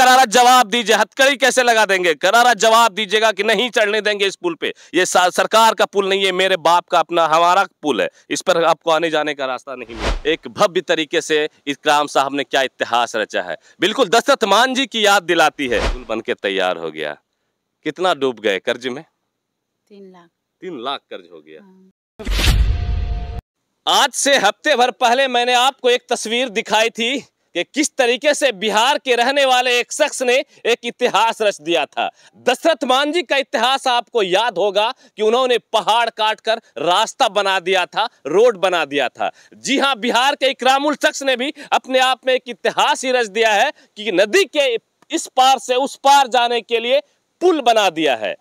करारा जवाब दीजिए, हथकड़ी कैसे लगा देंगे? करारा जवाब दीजिएगा कि नहीं चढ़ने देंगे इस पुल पे। ये सरकार का पुल नहीं है, मेरे बाप का अपना हमारा पुल है, इस पर आपको आने जाने का रास्ता नहीं मिला। एक भव्य तरीके से इकराम साहब ने क्या इतिहास रचा है, बिल्कुल दशरथ मान जी की याद दिलाती है। पुल बन के तैयार हो गया। कितना डूब गए कर्ज में? 3 लाख। 3 लाख कर्ज हो गया। हाँ। आज से हफ्ते भर पहले मैंने आपको एक तस्वीर दिखाई थी कि किस तरीके से बिहार के रहने वाले एक शख्स ने एक इतिहास रच दिया था। दशरथ मान जी का इतिहास आपको याद होगा कि उन्होंने पहाड़ काटकर रास्ता बना दिया था, रोड बना दिया था। जी हां, बिहार के इकरामुल शख्स ने भी अपने आप में एक इतिहास ही रच दिया है कि नदी के इस पार से उस पार जाने के लिए पुल बना दिया है।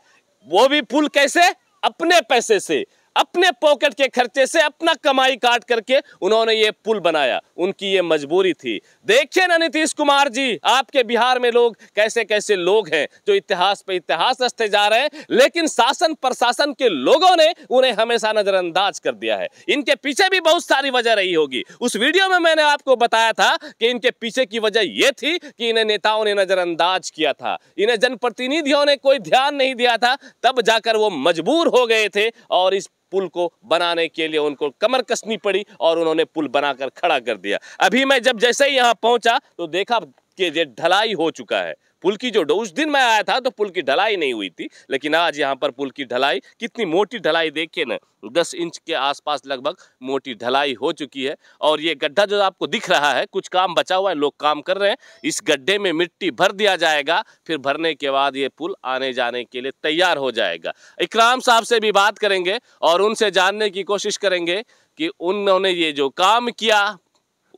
वो भी पुल कैसे? अपने पैसे से, अपने पॉकेट के खर्चे से, अपना कमाई काट करके उन्होंने ये पुल बनाया। उनकी ये मजबूरी थी। देखिए ना नीतीश कुमार जी, आपके बिहार में लोग कैसे कैसे लोग हैं जो इतिहास पे इतिहास रचते जा रहे हैं, लेकिन शासन प्रशासन के लोगों ने उन्हें हमेशा नजरअंदाज कर दिया है। इनके पीछे भी बहुत सारी वजह रही होगी। उस वीडियो में मैंने आपको बताया था कि इनके पीछे की वजह यह थी कि इन्हें नेताओं ने नजरअंदाज किया था, इन्हें जनप्रतिनिधियों ने कोई ध्यान नहीं दिया था, तब जाकर वो मजबूर हो गए थे और इस पुल को बनाने के लिए उनको कमर कसनी पड़ी और उन्होंने पुल बनाकर खड़ा कर दिया। अभी मैं जैसे ही यहां पहुंचा तो देखा कि ये ढलाई हो चुका है पुल की। जो उस दिन मैं आया था तो पुल की ढलाई नहीं हुई थी, लेकिन आज यहाँ पर पुल की ढलाई, कितनी मोटी ढलाई देखिए ना, 10 इंच के आसपास लगभग मोटी ढलाई हो चुकी है। और ये गड्ढा जो आपको दिख रहा है, कुछ काम बचा हुआ है, लोग काम कर रहे हैं। इस गड्ढे में मिट्टी भर दिया जाएगा, फिर भरने के बाद ये पुल आने जाने के लिए तैयार हो जाएगा। इकराम साहब से भी बात करेंगे और उनसे जानने की कोशिश करेंगे कि उन्होंने ये जो काम किया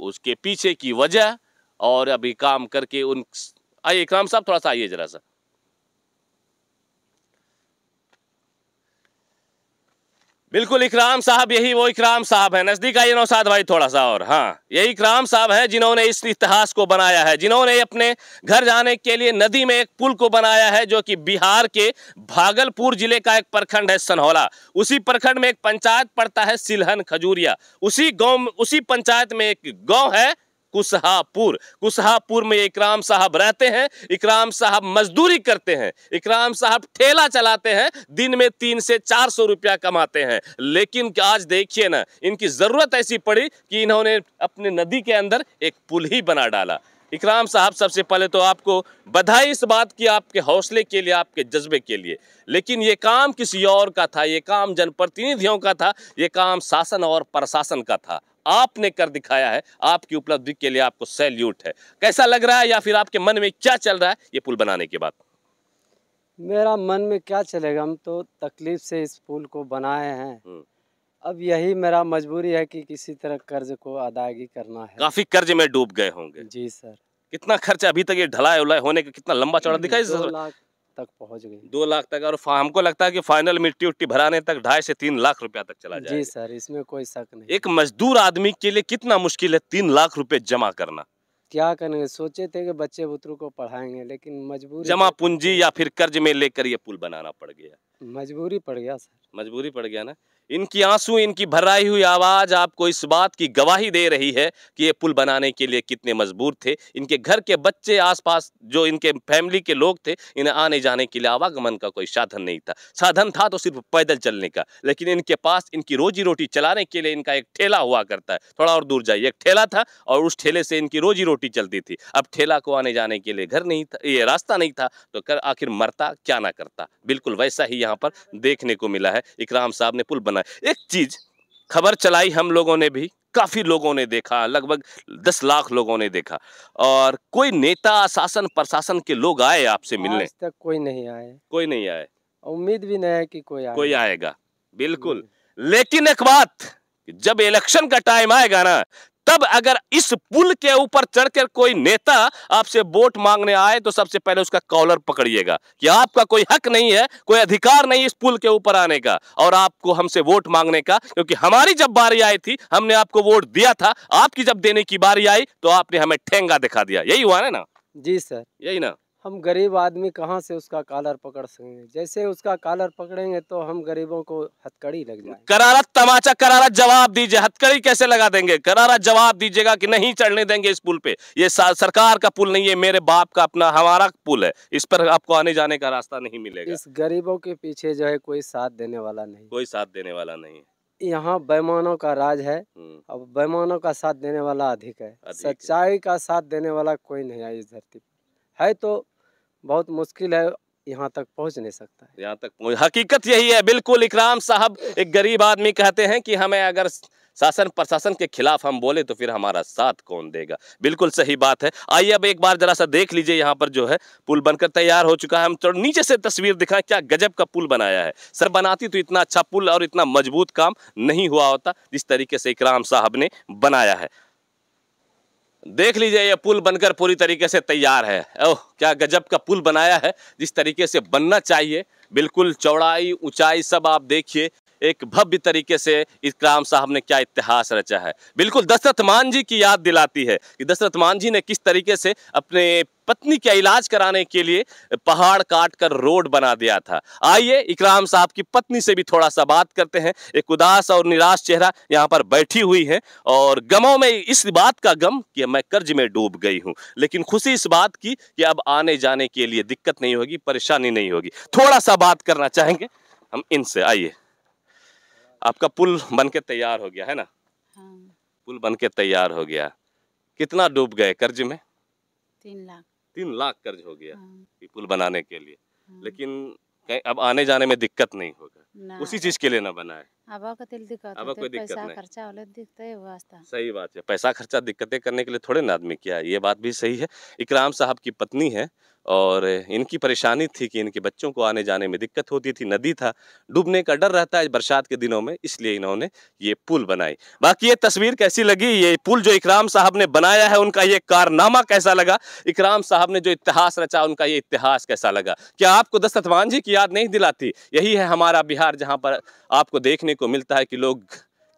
उसके पीछे की वजह, और अभी काम करके उन आइए इकराम साहब, थोड़ा सा आइए जरा सा। बिल्कुल इकराम साहब, यही वो इकराम साहब है। नजदीक आइए नौशाद भाई थोड़ा सा। और हाँ, यही इकराम साहब है जिन्होंने इस इतिहास को बनाया है, जिन्होंने अपने घर जाने के लिए नदी में एक पुल को बनाया है, जो कि बिहार के भागलपुर जिले का एक प्रखंड है सनहौला। उसी प्रखंड में एक पंचायत पड़ता है सिलहन खजूरिया। उसी पंचायत में एक गाँव है कुशहापुर। कुशहापुर में इकराम साहब रहते हैं। इकराम साहब मजदूरी करते हैं, इकराम साहब ठेला चलाते हैं, दिन में 300 से 400 रुपया कमाते हैं। लेकिन आज देखिए ना, इनकी जरूरत ऐसी पड़ी कि इन्होंने अपने नदी के अंदर एक पुल ही बना डाला। इकराम साहब, सबसे पहले तो आपको बधाई इस बात की, आपके हौसले के लिए, आपके जज्बे के लिए। लेकिन ये काम किसी और का था, ये काम जनप्रतिनिधियों का था, ये काम शासन और प्रशासन का था। आपने कर दिखाया है, आपकी उपलब्धि के लिए आपको सैल्यूट है। कैसा लग रहा है, या फिर आपके मन में क्या चल रहा है ये पुल बनाने के बाद? मेरा मन में क्या चलेगा, हम तो तकलीफ से इस पुल को बनाए हैं। अब यही मेरा मजबूरी है कि किसी तरह कर्ज को अदायगी करना है। काफी कर्ज में डूब गए होंगे। जी सर। कितना खर्चा अभी तक ये ढलाई उलाई होने का, कितना लंबा चौड़ा दिखाई? 2 लाख तक पहुंच गई। 2 लाख तक। और हमको लगता है कि फाइनल मिट्टी उट्टी भराने तक 2.5 से 3 लाख रुपया तक चला जाएगा। जी सर, इसमें कोई शक नहीं। एक मजदूर आदमी के लिए कितना मुश्किल है 3 लाख रुपए जमा करना। क्या करेंगे, सोचे थे कि बच्चे बुतरू को पढ़ाएंगे, लेकिन मजबूरी, जमा पूंजी या फिर कर्ज में लेकर ये पुल बनाना पड़ गया। मजबूरी पड़ गया सर। मजबूरी पड़ गया ना। इनकी आंसू, इनकी भर्राई हुई आवाज आपको इस बात की गवाही दे रही है कि ये पुल बनाने के लिए कितने मजबूर थे। इनके घर के बच्चे, आसपास जो इनके फैमिली के लोग थे, इन्हें आने जाने के लिए आवागमन का कोई साधन नहीं था। साधन था तो सिर्फ पैदल चलने का। लेकिन इनके पास इनकी रोजी रोटी चलाने के लिए इनका एक ठेला हुआ करता है। थोड़ा और दूर जाइए, एक ठेला था और उस ठेले से इनकी रोजी रोटी चलती थी। अब ठेला को आने जाने के लिए घर नहीं था, ये रास्ता नहीं था, तो आखिर मरता क्या ना करता। बिल्कुल वैसा ही यहाँ पर देखने को मिला है। इकराम साहब ने पुल बनाया। एक चीज खबर चलाई हम लोगों ने भी, काफी लोगों ने देखा, लगभग 10 लाख लोगों ने देखा, और कोई नेता, शासन प्रशासन के लोग आए आपसे मिलने? आज तक कोई नहीं आए। कोई नहीं आए। उम्मीद भी नहीं है कि कोई आएगा। बिल्कुल। लेकिन एक बात, जब इलेक्शन का टाइम आएगा ना, तब अगर इस पुल के ऊपर चढ़कर कोई नेता आपसे वोट मांगने आए तो सबसे पहले उसका कॉलर पकड़िएगा कि आपका कोई हक नहीं है, कोई अधिकार नहीं इस पुल के ऊपर आने का और आपको हमसे वोट मांगने का, क्योंकि हमारी जब बारी आई थी हमने आपको वोट दिया था, आपकी जब देने की बारी आई तो आपने हमें ठेंगा दिखा दिया। यही हुआ है ना? जी सर। यही ना? हम गरीब आदमी कहाँ से उसका कॉलर पकड़ सकेंगे? जैसे उसका कॉलर पकड़ेंगे तो हम गरीबों को हथकड़ी लग जाएगी। करारा तमाचा, करारा जवाब दीजिए। हथकड़ी कैसे लगा देंगे? करारा जवाब दीजिएगा कि नहीं चढ़ने देंगे इस पुल पे। ये सरकार का पुल नहीं है, मेरे बाप का अपना हमारा पुल है, इस पर आपको आने जाने का रास्ता नहीं मिलेगा। इस गरीबों के पीछे जो है कोई साथ देने वाला नहीं, कोई साथ देने वाला नहीं है। यहाँ बेईमानों का राज है। अब बेईमानों का साथ देने वाला अधिक है, सच्चाई का साथ देने वाला कोई नहीं है इस धरती पर। है तो बहुत मुश्किल है, यहाँ तक पहुँच नहीं सकता है। यहाँ तक हकीकत यही है। बिल्कुल इकराम साहब एक गरीब आदमी कहते हैं कि हमें अगर शासन प्रशासन के खिलाफ हम बोले तो फिर हमारा साथ कौन देगा। बिल्कुल सही बात है। आइए अब एक बार जरा सा देख लीजिए, यहाँ पर जो है पुल बनकर तैयार हो चुका है। हम थोड़ा नीचे से तस्वीर दिखाएं, क्या गजब का पुल बनाया है। सर बनाती तो इतना अच्छा पुल और इतना मजबूत काम नहीं हुआ होता जिस तरीके से इकराम साहब ने बनाया है। देख लीजिए ये पुल बनकर पूरी तरीके से तैयार है। ओह क्या गजब का पुल बनाया है, जिस तरीके से बनना चाहिए। बिल्कुल चौड़ाई ऊंचाई सब आप देखिए, एक भव्य तरीके से इकराम साहब ने क्या इतिहास रचा है। बिल्कुल दशरथ मान जी की याद दिलाती है कि दशरथ मान जी ने किस तरीके से अपने पत्नी का इलाज कराने के लिए पहाड़ काट कर रोड बना दिया था। आइए इकराम साहब की पत्नी से भी थोड़ा सा बात करते हैं। एक उदास और निराश चेहरा यहाँ पर बैठी हुई है और गमों में इस बात का गम कि मैं कर्ज में डूब गई हूँ, लेकिन खुशी इस बात की कि अब आने जाने के लिए दिक्कत नहीं होगी, परेशानी नहीं होगी। थोड़ा सा बात करना चाहेंगे हम इनसे। आइए, आपका पुल बनके तैयार हो गया है ना? हाँ। पुल बनके तैयार हो गया, कितना डूब गए कर्ज में? 3 लाख। 3 लाख कर्ज हो गया हाँ। ये पुल बनाने के लिए। हाँ। लेकिन अब आने जाने में दिक्कत नहीं होगा, ना उसी चीज के लिए ना बना है। अब का तिल दिक्कत अब होते, कोई दिक्कत पैसा नहीं। खर्चा वाले दिखते है वास्ता। सही बात है, पैसा खर्चा दिक्कतें करने के लिए थोड़े ना आदमी किया है, ये बात भी सही है। इकराम साहब की पत्नी है और इनकी परेशानी थी कि इनके बच्चों को आने जाने में दिक्कत होती थी, नदी था, डूबने का डर रहता है बरसात के दिनों में, इसलिए इन्होंने ये पुल बनाई। बाकी ये तस्वीर कैसी लगी, ये पुल जो इकराम साहब ने बनाया है उनका ये कारनामा कैसा लगा, इकराम साहब ने जो इतिहास रचा उनका ये इतिहास कैसा लगा? क्या आपको दशरथ मान जी की याद नहीं दिलाती? यही है हमारा बिहार, जहाँ पर आपको देखने को मिलता है कि लोग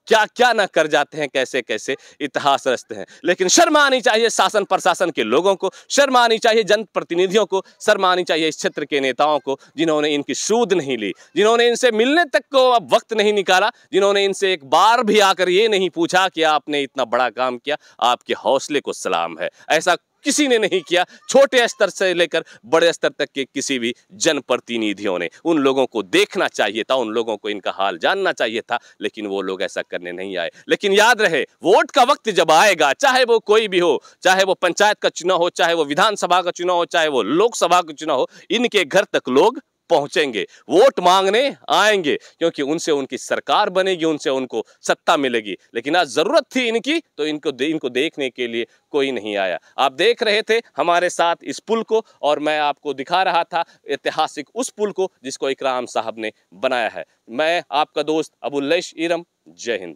क्या क्या ना कर जाते हैं, कैसे कैसे इतिहास रचते हैं। लेकिन शर्म आनी चाहिए शासन प्रशासन के लोगों को, शर्म आनी चाहिए जनप्रतिनिधियों को, शर्म आनी चाहिए इस क्षेत्र के नेताओं को, जिन्होंने इनकी सूद नहीं ली, जिन्होंने इनसे मिलने तक को अब वक्त नहीं निकाला, जिन्होंने इनसे एक बार भी आकर ये नहीं पूछा कि आपने इतना बड़ा काम किया, आपके हौसले को सलाम है। ऐसा किसी ने नहीं किया, छोटे स्तर से लेकर बड़े स्तर तक के किसी भी जनप्रतिनिधियों ने। उन लोगों को देखना चाहिए था, उन लोगों को इनका हाल जानना चाहिए था, लेकिन वो लोग ऐसा करने नहीं आए। लेकिन याद रहे, वोट का वक्त जब आएगा, चाहे वो कोई भी हो, चाहे वो पंचायत का चुनाव हो, चाहे वो विधानसभा का चुनाव हो, चाहे वो लोकसभा का चुनाव हो, इनके घर तक लोग पहुंचेंगे, वोट मांगने आएंगे, क्योंकि उनसे उनकी सरकार बनेगी, उनसे उनको सत्ता मिलेगी। लेकिन आज जरूरत थी इनकी, तो इनको देखने के लिए कोई नहीं आया। आप देख रहे थे हमारे साथ इस पुल को, और मैं आपको दिखा रहा था ऐतिहासिक उस पुल को जिसको इकराम साहब ने बनाया है। मैं आपका दोस्त अबुल लैश इरम। जय हिंद।